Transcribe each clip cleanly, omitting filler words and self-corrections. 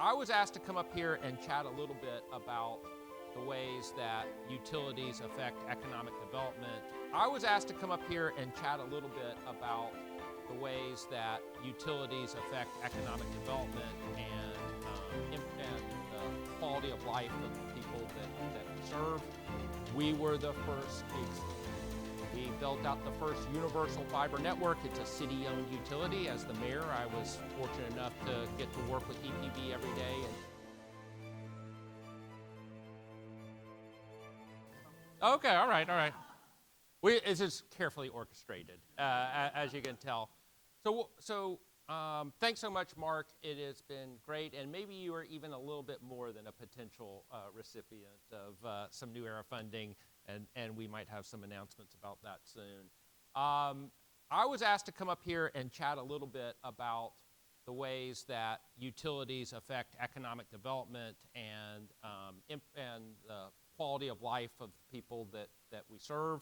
I was asked to come up here and chat a little bit about the ways that utilities affect economic development. I was asked to come up here and chat a little bit about the ways that utilities affect economic development and the quality of life of the people that we serve. We were the first big city. We built out the first universal fiber network. It's a city-owned utility. As the mayor, I was fortunate enough to get to work with EPB every day. Okay, all right. It's just carefully orchestrated, as you can tell. So thanks so much, Mark. It has been great, and maybe you are even a little bit more than a potential recipient of some New Era funding, and we might have some announcements about that soon. I was asked to come up here and chat a little bit about the ways that utilities affect economic development and the quality of life of people that we serve.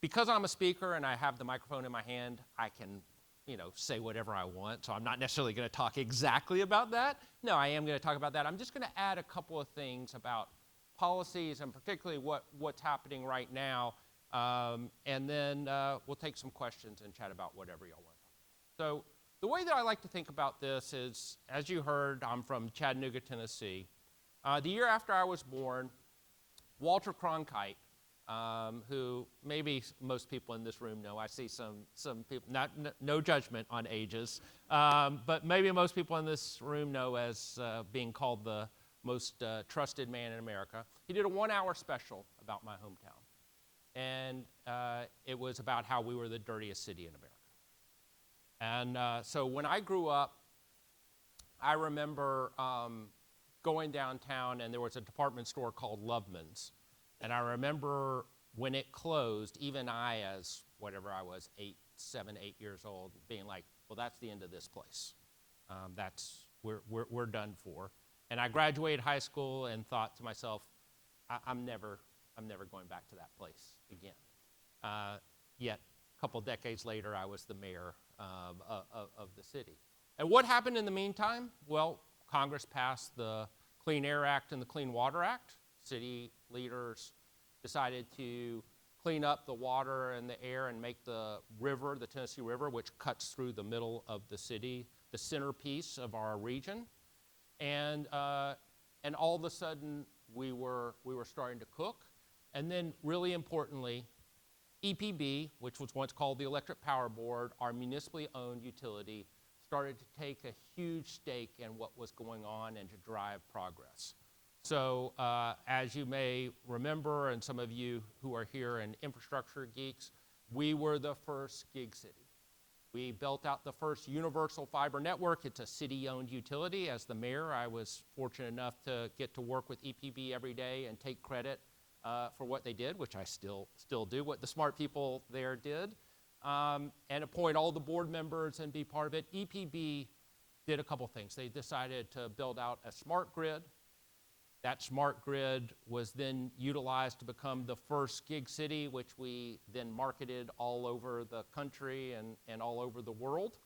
Because I'm a speaker and I have the microphone in my hand, I can say whatever I want, so I'm not necessarily going to talk exactly about that. No, I am going to talk about that. I'm just going to add a couple of things about policies and particularly what's happening right now, and then we'll take some questions and chat about whatever y'all want. So the way that I like to think about this is, as you heard, I'm from Chattanooga, Tennessee. The year after I was born, Walter Cronkite, who maybe most people in this room know. I see some people, no judgment on ages, but maybe most people in this room know as being called the most trusted man in America. He did a 1-hour special about my hometown, and it was about how we were the dirtiest city in America. And so when I grew up, I remember going downtown, and there was a department store called Loveman's. And I remember when it closed, even I, as whatever I was, 7, 8 years old, being like, well, that's the end of this place. We're done for. And I graduated high school and thought to myself, I'm never going back to that place again. Yet a couple decades later, I was the mayor of the city. And what happened in the meantime? Well, Congress passed the Clean Air Act and the Clean Water Act. City leaders decided to clean up the water and the air and make the river, the Tennessee River, which cuts through the middle of the city, the centerpiece of our region. And all of a sudden, we were starting to cook. And then, really importantly, EPB, which was once called the Electric Power Board, our municipally owned utility, started to take a huge stake in what was going on and to drive progress. So as you may remember, and some of you who are here and infrastructure geeks, we were the first gig city. We built out the first universal fiber network. It's a city-owned utility. As the mayor, I was fortunate enough to get to work with EPB every day and take credit for what they did, which I still do, what the smart people there did, and appoint all the board members and be part of it. EPB did a couple things. They decided to build out a smart grid. That smart grid was then utilized to become the first gig city, which we then marketed all over the country and all over the world.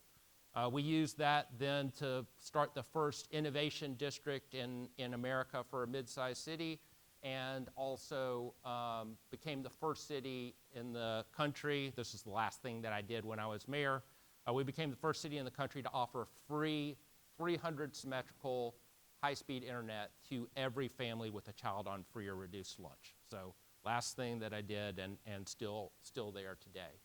We used that then to start the first innovation district in America for a mid-sized city, and also became the first city in the country. This is the last thing that I did when I was mayor. We became the first city in the country to offer free 300 symmetrical high-speed internet to every family with a child on free or reduced lunch. So last thing that I did, and still there today.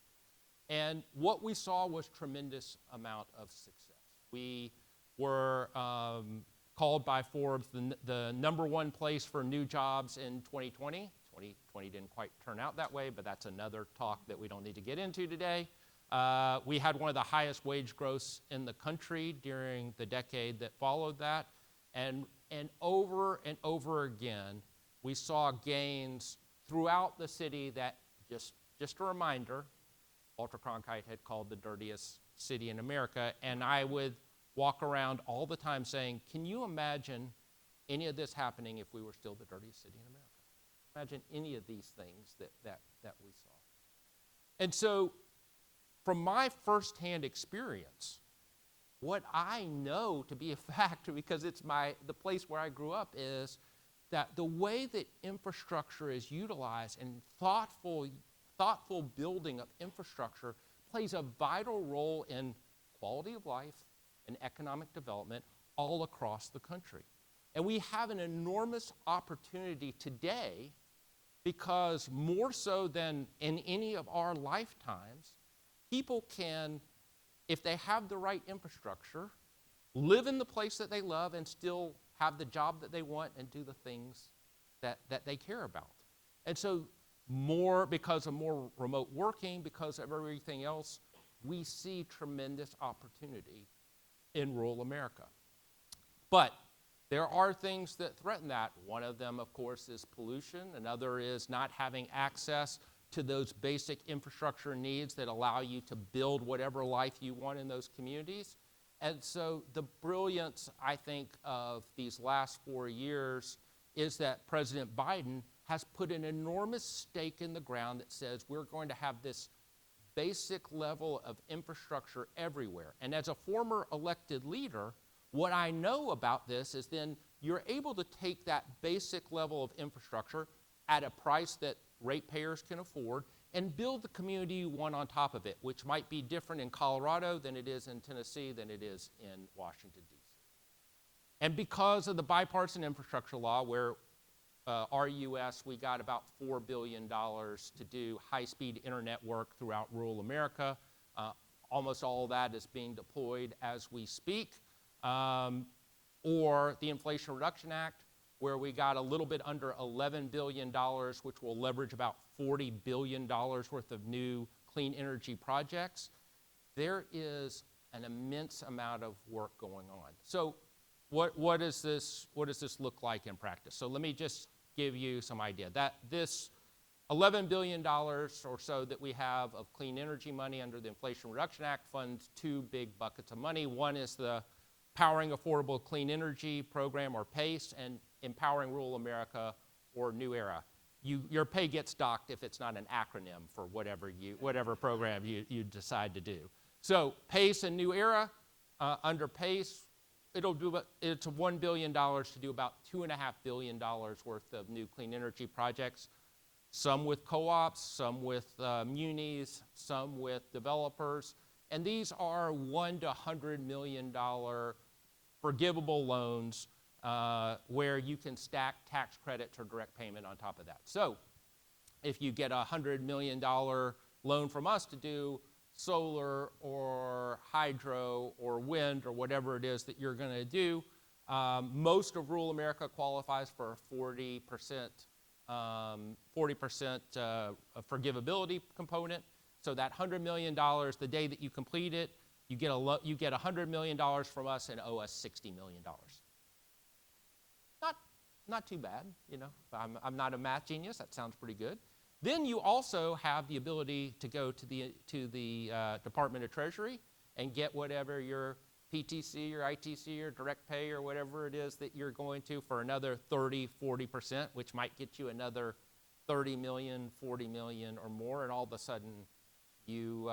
And what we saw was tremendous amount of success. We were called by Forbes the #1 place for new jobs in 2020. 2020 didn't quite turn out that way, but that's another talk that we don't need to get into today. We had one of the highest wage growths in the country during the decade that followed that. And over and over again, we saw gains throughout the city that, just a reminder, Walter Cronkite had called the dirtiest city in America. And I would walk around all the time saying, can you imagine any of this happening if we were still the dirtiest city in America? Imagine any of these things that we saw. And so, from my firsthand experience, What I know to be a fact, because it's the place where I grew up, is that the way that infrastructure is utilized and thoughtful building of infrastructure plays a vital role in quality of life and economic development all across the country. And we have an enormous opportunity today, because more so than in any of our lifetimes, people can, if they have the right infrastructure, live in the place that they love and still have the job that they want and do the things that they care about. And so because of more remote working, because of everything else, we see tremendous opportunity in rural America. But there are things that threaten that. One of them, of course, is pollution. Another is not having access to those basic infrastructure needs that allow you to build whatever life you want in those communities. And so the brilliance, I think, of these last 4 years is that President Biden has put an enormous stake in the ground that says we're going to have this basic level of infrastructure everywhere. And as a former elected leader, what I know about this is then you're able to take that basic level of infrastructure at a price that ratepayers can afford and build the community you want on top of it, which might be different in Colorado than it is in Tennessee than it is in Washington, D.C. And because of the Bipartisan Infrastructure Law, where RUS, we got about $4 billion to do high-speed internet work throughout rural America. Almost all of that is being deployed as we speak. Or the Inflation Reduction Act, where we got a little bit under $11 billion, which will leverage about $40 billion worth of new clean energy projects. There is an immense amount of work going on. So what does this look like in practice? So let me just give you some idea. That this $11 billion or so that we have of clean energy money under the Inflation Reduction Act funds two big buckets of money. One is the Powering Affordable Clean Energy Program, or PACE, and Empowering Rural America, or New Era. Your pay gets docked if it's not an acronym for whatever program you decide to do. So PACE and New Era, under PACE, it's $1 billion to do about $2.5 billion worth of new clean energy projects, some with co-ops, some with munis, some with developers. And these are $1 to $100 million forgivable loans where you can stack tax credits or direct payment on top of that. So if you get a $100 million loan from us to do solar or hydro or wind or whatever it is that you're going to do, most of rural America qualifies for a 40% forgivability component. So that $100 million, the day that you complete it, you get $100 million from us and owe us $60 million. Not too bad, you know. I'm not a math genius. That sounds pretty good. Then you also have the ability to go to the Department of Treasury and get whatever your PTC or ITC or direct pay or whatever it is that you're going to for another 30, 40%, which might get you another 30 million, 40 million or more, and all of a sudden you're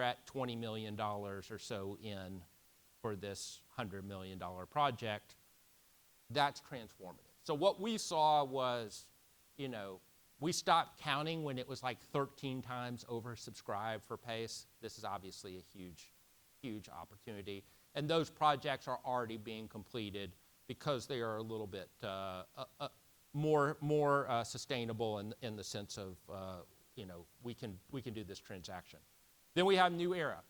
at $20 million or so in for this $100 million project. That's transformative. So what we saw was, you know, we stopped counting when it was like 13 times oversubscribed for PACE. This is obviously a huge, huge opportunity. And those projects are already being completed because they are a little bit more sustainable in the sense of, you know, we can do this transaction. Then we have New Era,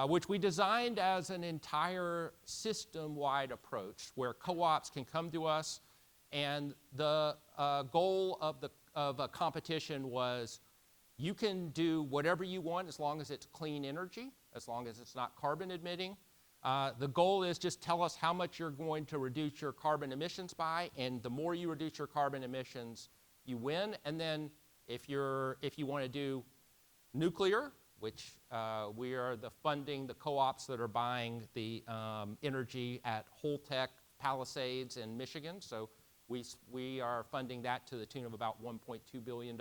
which we designed as an entire system-wide approach where co-ops can come to us, and the goal of a competition was you can do whatever you want as long as it's clean energy, as long as it's not carbon emitting. The goal is just tell us how much you're going to reduce your carbon emissions by, and the more you reduce your carbon emissions, you win. And then if you want to do nuclear, which we are funding the co-ops that are buying the energy at Holtec Palisades in Michigan. So we are funding that to the tune of about $1.2 billion.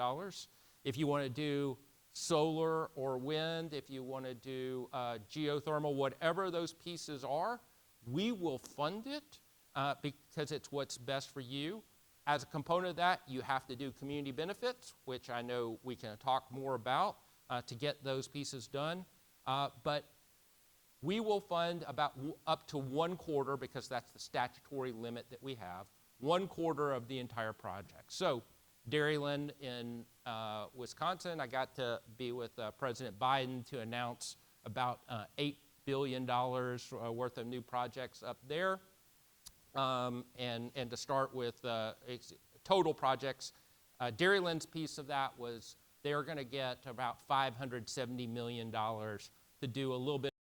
If you want to do solar or wind, if you want to do geothermal, whatever those pieces are, we will fund it because it's what's best for you. As a component of that, you have to do community benefits, which I know we can talk more about to get those pieces done. But we will fund about up to 1/4, because that's the statutory limit that we have, 1/4 of the entire project. So Dairyland in Wisconsin, I got to be with President Biden to announce about $8 billion worth of new projects up there. And to start with total projects, Dairyland's piece of that was they're going to get about $570 million to do a little bit